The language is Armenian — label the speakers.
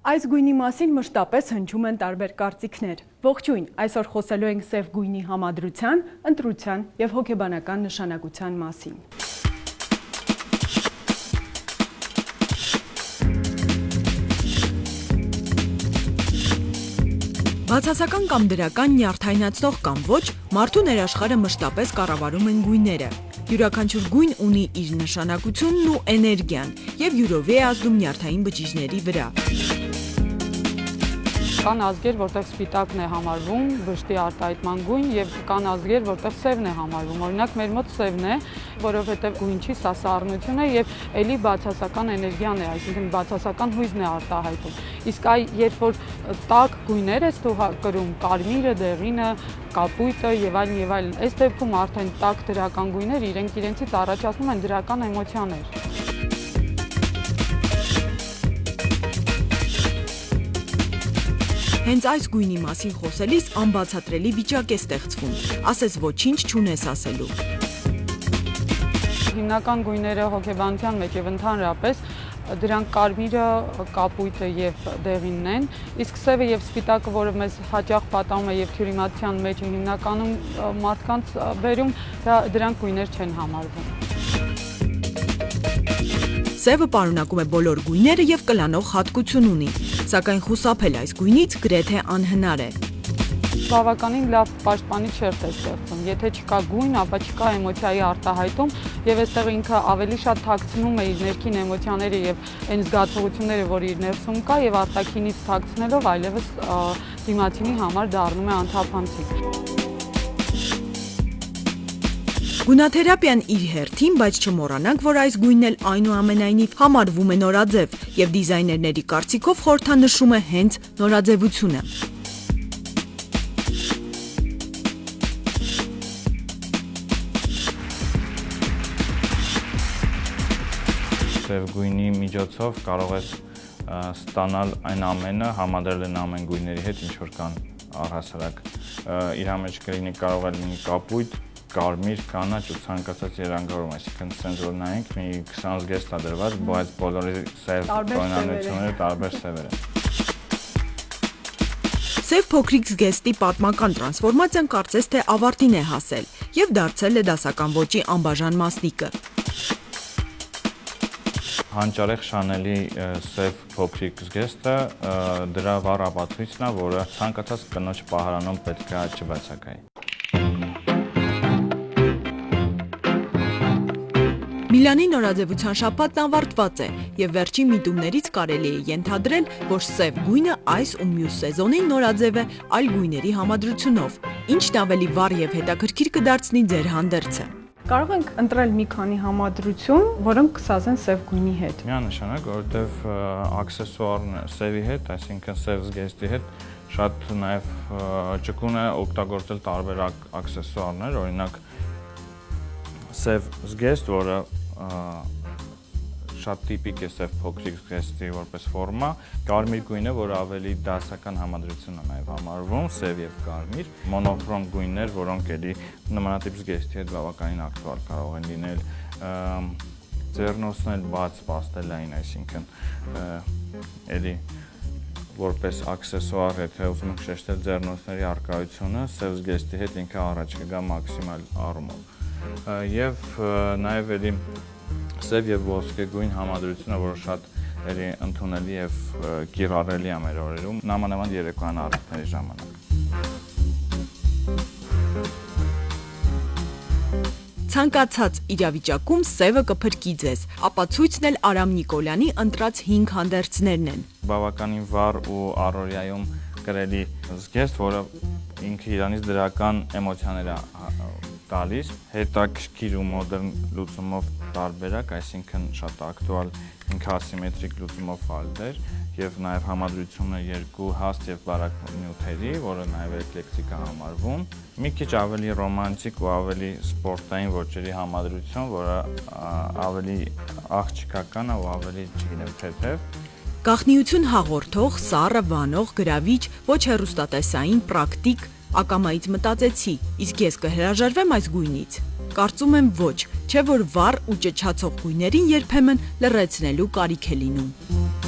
Speaker 1: Այս գույնի մասին մշտապես հնչում են տարբեր կարծիքներ։ Ողջույն, այսօր խոսելու ենք սև գույնի համադրության, ընտրության և հոգեբանական նշանակության մասին։ Բացասական կամ դրական, նյարդայնացնող կամ ոչ, մարդու ներաշխարհը մշտապես կառավարում են գույները։ Յուրաքանչյուր գույն ունի իր նշանակությունն ու էներգիան և յուրովի է ազդում նյարդային բջիջների վրա։
Speaker 2: Կան ազգեր, որտեղ սպիտակն է համարվում վշտի արտահայտման գույն և կան ազգեր, որտեղ սևն է համարվում։ Օրինակ մեր մոտ սևն է, որովհետև գույն չի, սա սառնություն է և էլի բացասական էներգիան է, այսինքն բացասական հույզն է արտահայտում։ Իսկ երբ որ տաք գույներ ես դու կրում, կարմիրը, դեղինը, կապույտը և այլն, այս դեպքում արդեն տաք դրական գույներ իրենք իրենցից առաջացնում են դրական էմոցիաներ։
Speaker 1: Հենց այս գույնի մասին խոսելիս անբացատրելի վիճակ է ստեղծվում, ասես ոչինչ չունես ասելու։
Speaker 2: Հիմնական գույները հոգեբանության մեջ և ընդհանրապես դրանք կարմիրը, կապույտը և դեղինն են, իսկ սևը և սպիտակը, որը մեզ հաճախ պատահում է և թյուրիմացության մեջ հիմնականում մարդկանց բերում, դրանք գույներ չեն համարվում։
Speaker 1: Սևը պարունակում է բոլոր գույները և կլանող հատկություն ունի, սակայն խուսափել այս գույնից գրեթե անհնար է։
Speaker 2: Բավականին լավ պաշտպանի շերտ է ստեղծում, եթե չկա գույն, ապա չկա էմոցիայի արտահայտում և այստեղ ինքը ավելի շատ թաքցնում է իր ներքին էմոցիաները և այն զգացողությունները, որ իր ներսում կա և արտաքինից թաքցնելով այլևս դիմացինի համար դառնում է անթափանցիկ։
Speaker 1: Գունաթերապիան իր հերթին, բայց չմոռանանք, որ այս գույնն էլ այնուամենայնիվ համարվում է նորաձև և դիզայներների կարծիքով խորհրդանշում է հենց նորաձևությունը։
Speaker 3: Սև գույնի միջոցով կարող ես ստանալ այն ամենը, համադրել են ամեն գույների հետ, ինչ որ կան առհասարակ։ Իր մեջ կլինի կարող է լինի կապույտ, կարմիր, կանաչ ու ցանկացած երանգավորում, այսինքն սենց որ նայենք, մի 20 զգեստ է դրված, բայց բոլորի սև գույնանությունները տարբեր սևեր են։
Speaker 1: Սև փոքրիկ զգեստի պատմական տրանսֆորմացիան կարծես թե ավարտին է հասել և դարձել է դասական ոճի անբաժան մասնիկը։
Speaker 3: Հանճարեղ շանելի սև փոքրիկ զգեստը դրա վառ ապացույցն է, որը ցանկացած կնոջ պահարանում պետք է չբացակայի։
Speaker 1: Միլանի նորաձևության շաբաթն ավարտված է և վերջին միտումներից կարելի է ենթադրել, որ սև գույնը այս ու մյուս սեզոնին նորաձև է այլ գույների համադրությունով, ինչն ավելի վառ և հետաքրքիր կդարձնի ձեր հանդերձը։ Կարող ենք ընտրել մի քանի համադրություն, որոնք կսազեն սև գույնի հետ։
Speaker 3: Միանշանակ, որովհետև աքսեսուարն սևի հետ, այսինքն սև զգեստի հետ շատ նաև ճկուն է օգտագործել տարբեր աքսեսուարներ, օրինակ սև զգեստ, որը շատ տիպիկ է սև փոքրիկ զգեստի որպես ֆորմա, կարմիր գույնը, որը ավելի դասական համադրություն է նաև համարվում, սև և կարմիր, մոնոխրոմ գույններ, որոնք էլի նմանատիպ զգեստի հետ բավականին ակտուալ կարող են լինել, ձեռնոցն էլ բաց պաստելային, այսինքն էլի որպես աքսեսուար, եթե ուզում եք շեշտել ձեռնոցների առկայությունը, սև զգեստի հետ ինքը առաջ կգա մաքսիմալ առումով։ Եվ նաև էլի սև և ոսկե գույն համադրությունը, որը շատ էլի ընդունելի և կիրառելի է մեր օրերում, նամանավանդ երեկոյան առիթների ժամանակ։
Speaker 1: Ցանկացած իրավիճակում սևը կփրկի ձեզ, ապացույցն էլ Արամ Նիկոլյանի ընտրած 5 հանդերձներն են։
Speaker 3: Բավականին վառ ու առօրյայում կրելի զգեստ, որը ինքը իրանից դրական էմոցիաներ է տալիս, հետաքրքիր ու մոդեռն լուծումով տարբերակ, այսինքն շատ ակտուալ ինքը ասիմետրիկ լուծումով ֆալդեր և նաև համադրությունը երկու հաստ և բարակ նյութերի, որը նաև էկլեկտիկ է համարվում, մի քիչ ավելի ռոմանտիկ ու ավելի սպորտային ոճերի համադրություն, որը ավելի աղջիկական է ու ավելի չգիտեմ թեթև։
Speaker 1: Գաղտնիություն հաղորդող, սառը, վանող, գրավիչ, ոչ հեռուստատեսային, պրակտիկ, ակամայից մտածեցի, իսկ ես կհրաժարվեմ այս գույնից։ Կարծում եմ ոչ, չէ որ վառ ու ճչացող գույներին երբեմն լռեցնելու կարիք է լինում։